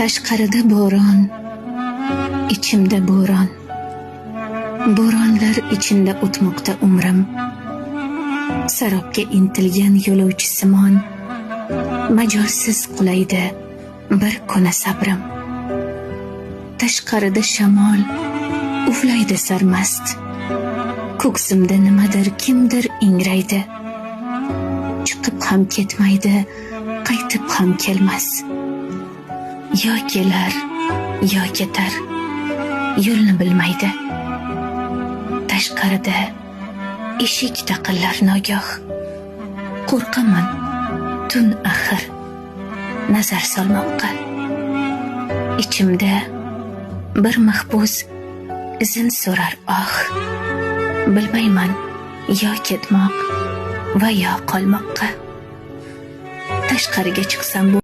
Tashqarida bo'ron, ichimda bo'ron. Bo'ronlar ichinda o'tmoqda umrim. Sarobga intilgan yo'lovchi simon, majolsiz qulaydi bir kuni sabrim. Tashqarida shamol uflaydi sarmast. Ko'ksimda nimadir, kimdir ingraydi. Chiqib ham ketmaydi, qaytib ham kelmas. Yo kelar, yo ketar, yo'lni bilmaydi. Tashqarida eshik taqillar nogoh. Qo'rqaman tun axir nazar solmoqqa. Ichimda bir mahbus izin so'rar Bilmayman yo ketmoq va yo qolmoqqa. Tashqariga chiqsam